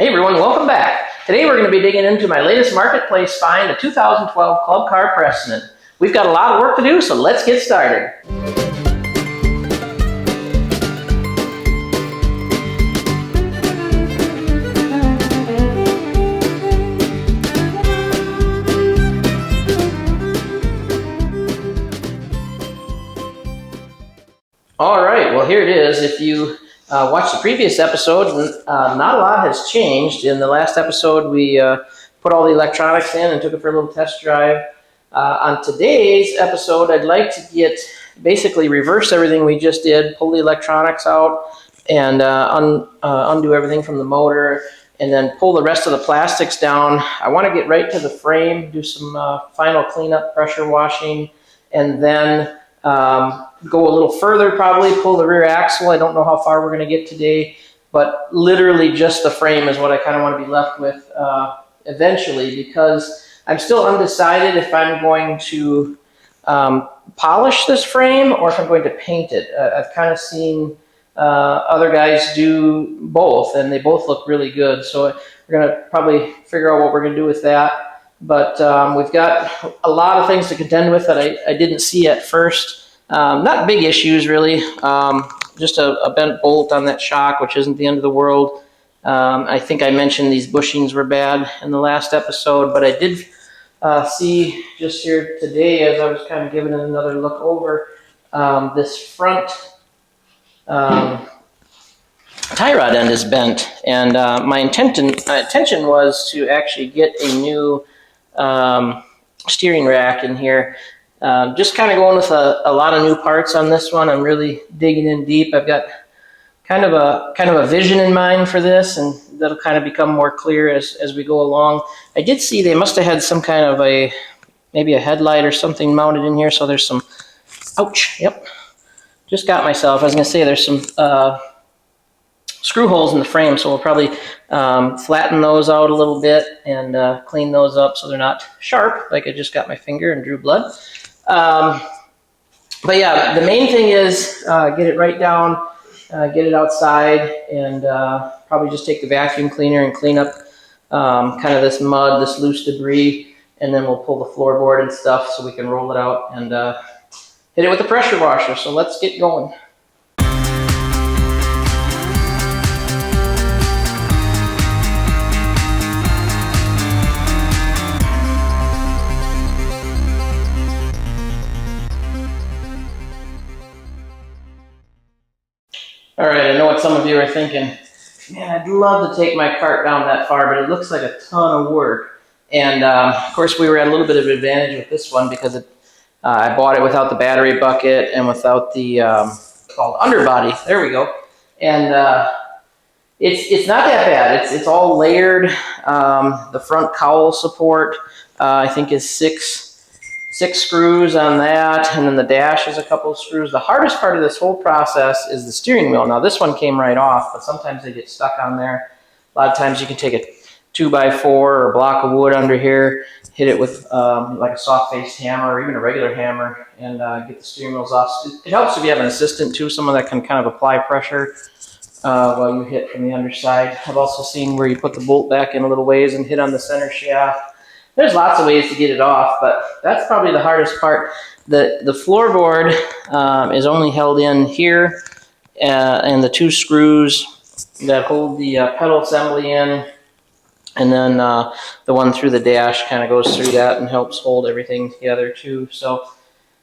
Hey everyone, welcome back. Today we're going to be digging into my latest marketplace find, a 2012 Club Car Precedent. We've got a lot of work to do, so let's get started. All right, well here it is. If you watched the previous episode, not a lot has changed. In the last episode, we put all the electronics in and took it for a little test drive. On today's episode, I'd like to basically reverse everything we just did, pull the electronics out, and undo everything from the motor, and then pull the rest of the plastics down. I want to get right to the frame, do some final cleanup, pressure washing, and then go a little further, probably pull the rear axle. I don't know how far we're going to get today, but literally just the frame is what I kind of want to be left with eventually, because I'm still undecided if I'm going to polish this frame or if I'm going to paint it. I've kind of seen other guys do both, and they both look really good, so we're going to probably figure out what we're going to do with that. But we've got a lot of things to contend with that I didn't see at first. Not big issues, really. Just a bent bolt on that shock, which isn't the end of the world. I think I mentioned these bushings were bad in the last episode, but I did see just here today, as I was kind of giving it another look over, this front tie rod end is bent, and my intention was to actually get a new steering rack in here. Just kind of going with a lot of new parts on this one. I'm really digging in deep. I've got kind of a vision in mind for this, and that'll kind of become more clear as we go along. I did see they must have had some kind of maybe a headlight or something mounted in here, so there's some, ouch, yep, just got myself. I was going to say there's some screw holes in the frame, so we'll probably flatten those out a little bit and clean those up so they're not sharp, like I just got my finger and drew blood. But yeah, the main thing is get it right down, get it outside, and probably just take the vacuum cleaner and clean up kind of this mud, this loose debris, and then we'll pull the floorboard and stuff so we can roll it out and hit it with the pressure washer. So let's get going. All right, I know what some of you are thinking. Man, I'd love to take my cart down that far, but it looks like a ton of work. And of course, we were at a little bit of an advantage with this one because I bought it without the battery bucket and without the called underbody. There we go. And it's not that bad. It's all layered. The front cowl support I think is six screws on that, and then the dash is a couple of screws. The hardest part of this whole process is the steering wheel. Now this one came right off, but sometimes they get stuck on there. A lot of times you can take a 2x4 or a block of wood under here, hit it with like a soft-faced hammer or even a regular hammer, and get the steering wheels off. It helps if you have an assistant too, someone that can kind of apply pressure while you hit from the underside. I've also seen where you put the bolt back in a little ways and hit on the center shaft. There's lots of ways to get it off, but that's probably the hardest part. The floorboard is only held in here, and the two screws that hold the pedal assembly in, and then the one through the dash kind of goes through that and helps hold everything together too. So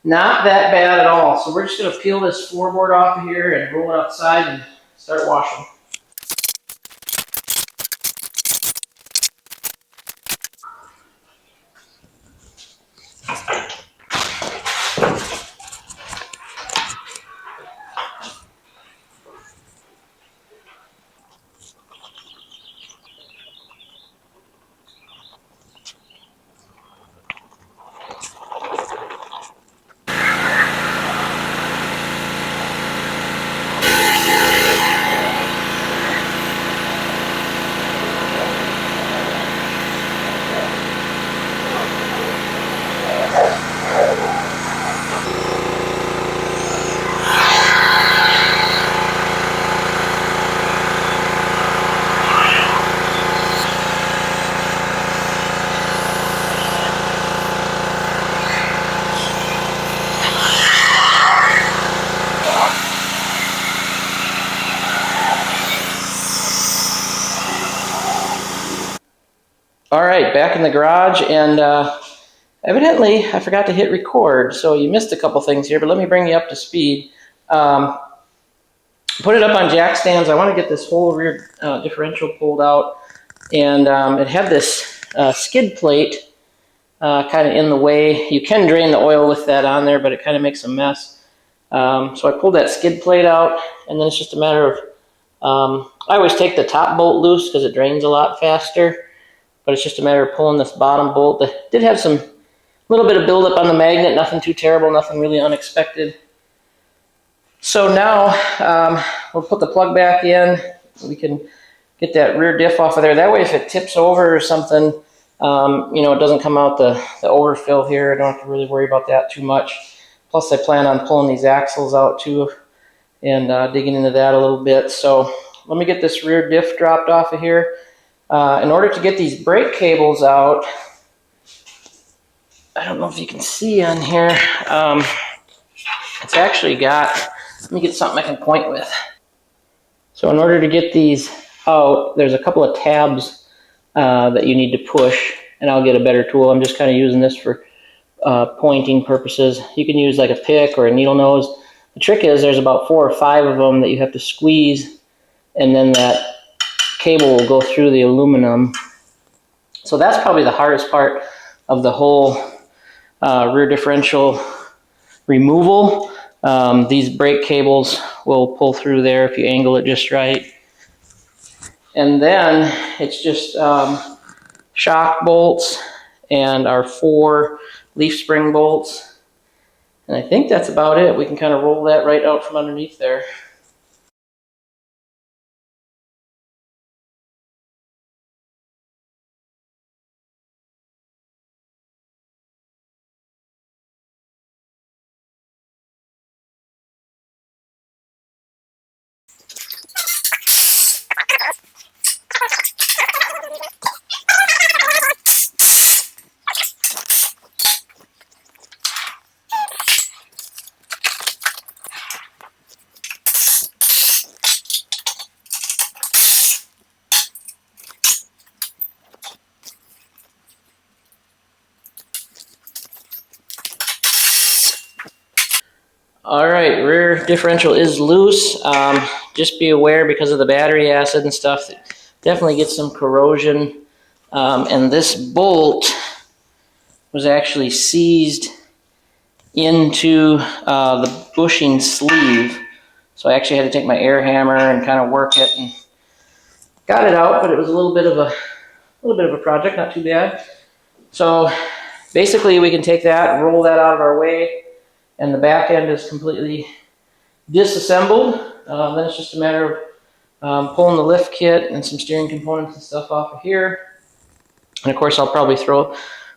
not that bad at all. So we're just going to peel this floorboard off of here and roll it outside and start washing. All right, back in the garage, and evidently I forgot to hit record, so you missed a couple things here, but let me bring you up to speed. Put it up on jack stands. I want to get this whole rear differential pulled out, and it had this skid plate kind of in the way. You can drain the oil with that on there, but it kind of makes a mess. So I pulled that skid plate out, and then it's just a matter of, I always take the top bolt loose because it drains a lot faster. But it's just a matter of pulling this bottom bolt. That did have some little bit of buildup on the magnet, nothing too terrible, nothing really unexpected. So now we'll put the plug back in. We can get that rear diff off of there. That way if it tips over or something, you know, it doesn't come out the overfill here. I don't have to really worry about that too much. Plus I plan on pulling these axles out too and digging into that a little bit. So let me get this rear diff dropped off of here. In order to get these brake cables out, I don't know if you can see on here, it's actually got, let me get something I can point with. So in order to get these out, there's a couple of tabs that you need to push, and I'll get a better tool. I'm just kind of using this for pointing purposes. You can use like a pick or a needle nose. The trick is there's about 4 or 5 of them that you have to squeeze, and then that cable will go through the aluminum. So that's probably the hardest part of the whole rear differential removal. These brake cables will pull through there if you angle it just right. And then it's just shock bolts and our 4 leaf spring bolts. And I think that's about it. We can kind of roll that right out from underneath there. All right, rear differential is loose. Just be aware because of the battery acid and stuff, definitely get some corrosion. And this bolt was actually seized into the bushing sleeve. So I actually had to take my air hammer and kind of work it and got it out, but it was a little bit of a project, not too bad. So basically we can take that and roll that out of our way, and the back end is completely disassembled. Then it's just a matter of pulling the lift kit and some steering components and stuff off of here. And of course I'll probably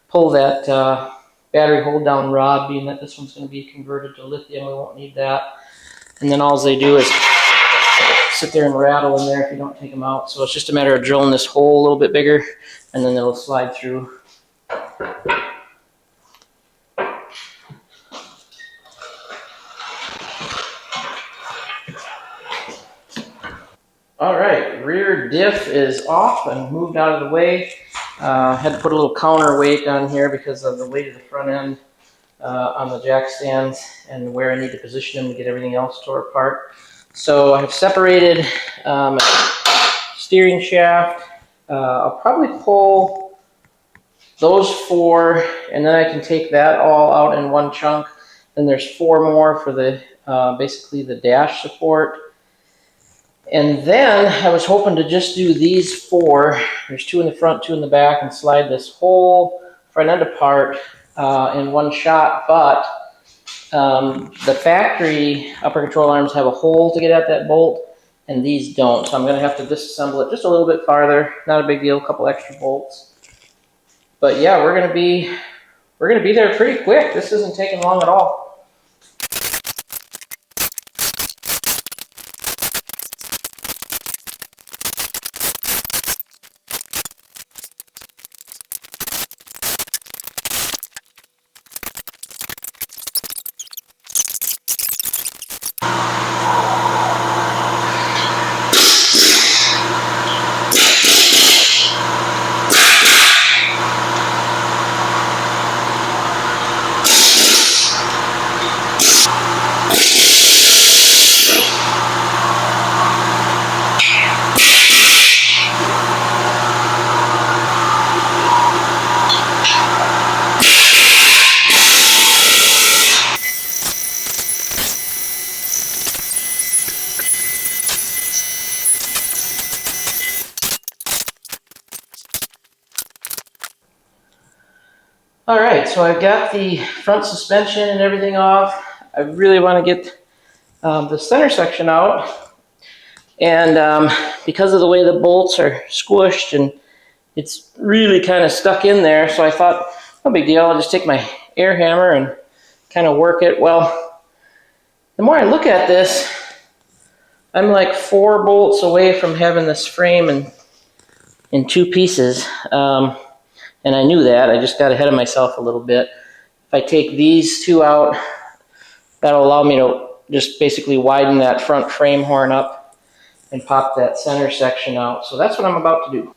pull that battery hold down rod, being that this one's going to be converted to lithium. We won't need that. And then all they do is sit there and rattle in there if you don't take them out. So it's just a matter of drilling this hole a little bit bigger, and then it'll slide through. All right, rear diff is off and moved out of the way. Had to put a little counterweight on here because of the weight of the front end on the jack stands and where I need to position them to get everything else tore apart. So I've separated steering shaft. I'll probably pull those 4, and then I can take that all out in one chunk. Then there's 4 more for the basically the dash support. And then I was hoping to just do these 4. There's 2 in the front, 2 in the back, and slide this whole front end apart in one shot. But the factory upper control arms have a hole to get at that bolt, and these don't. So I'm going to have to disassemble it just a little bit farther. Not a big deal, a couple extra bolts. But yeah, we're going to be there pretty quick. This isn't taking long at all. All right, so I've got the front suspension and everything off. I really want to get the center section out. And because of the way the bolts are squished and it's really kind of stuck in there, so I thought, no big deal, I'll just take my air hammer and kind of work it. Well, the more I look at this, I'm like 4 bolts away from having this frame in 2 pieces. And I knew that. I just got ahead of myself a little bit. If I take these 2 out, that'll allow me to just basically widen that front frame horn up and pop that center section out. So that's what I'm about to do.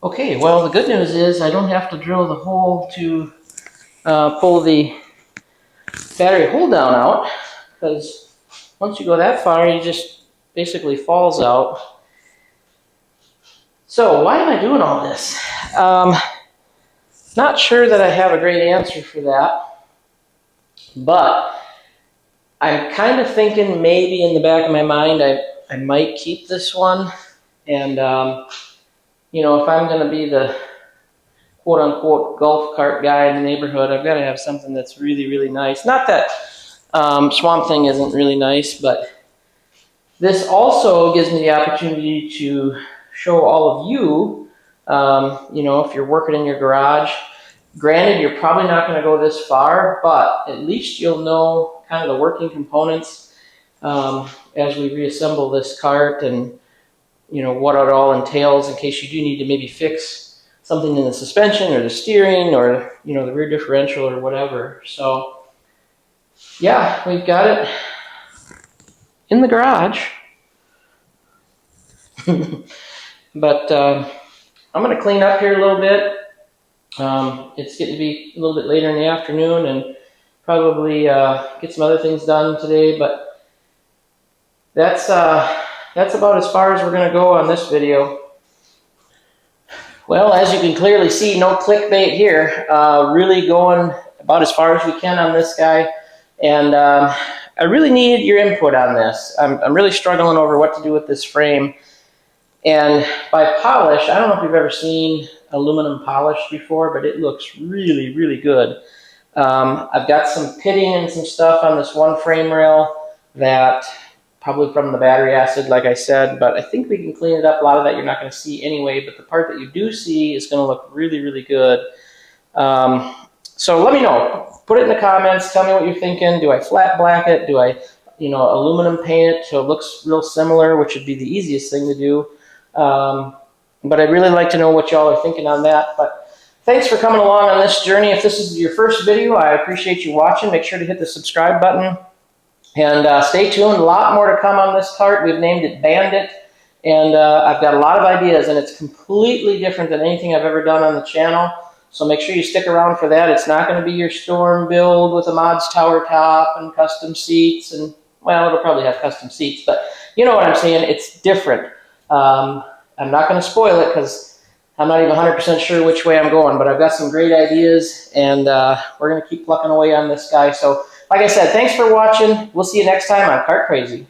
Okay, well, the good news is I don't have to drill the hole to pull the battery hold down out, because once you go that far, it just basically falls out. So why am I doing all this? Not sure that I have a great answer for that, but I'm kind of thinking maybe in the back of my mind I might keep this one, and you know, if I'm going to be the quote-unquote golf cart guy in the neighborhood, I've got to have something that's really, really nice. Not that Swamp Thing isn't really nice, but this also gives me the opportunity to show all of you, you know, if you're working in your garage. Granted, you're probably not going to go this far, but at least you'll know kind of the working components as we reassemble this cart, and you know what it all entails in case you do need to maybe fix something in the suspension or the steering or, you know, the rear differential or whatever. So yeah, we've got it in the garage. But I'm going to clean up here a little bit. It's getting to be a little bit later in the afternoon, and probably get some other things done today, but that's about as far as we're going to go on this video. Well, as you can clearly see, no clickbait here. Really going about as far as we can on this guy, and I really need your input on this. I'm really struggling over what to do with this frame. And by polish, I don't know if you've ever seen aluminum polish before, but it looks really, really good. I've got some pitting and some stuff on this one frame rail that probably from the battery acid, like I said, but I think we can clean it up. A lot of that you're not going to see anyway, but the part that you do see is going to look really, really good. So let me know. Put it in the comments. Tell me what you're thinking. Do I flat black it? Do I, you know, aluminum paint it so it looks real similar, which would be the easiest thing to do. But I'd really like to know what y'all are thinking on that. But thanks for coming along on this journey. If this is your first video, I appreciate you watching. Make sure to hit the subscribe button. And stay tuned. A lot more to come on this cart. We've named it Bandit. And I've got a lot of ideas, and it's completely different than anything I've ever done on the channel. So make sure you stick around for that. It's not going to be your storm build with a mods tower top and custom seats. And, well, it'll probably have custom seats, but you know what I'm saying. It's different. I'm not going to spoil it because I'm not even 100% sure which way I'm going, but I've got some great ideas, and we're going to keep plucking away on this guy. So, like I said, thanks for watching. We'll see you next time on Kart Crazy.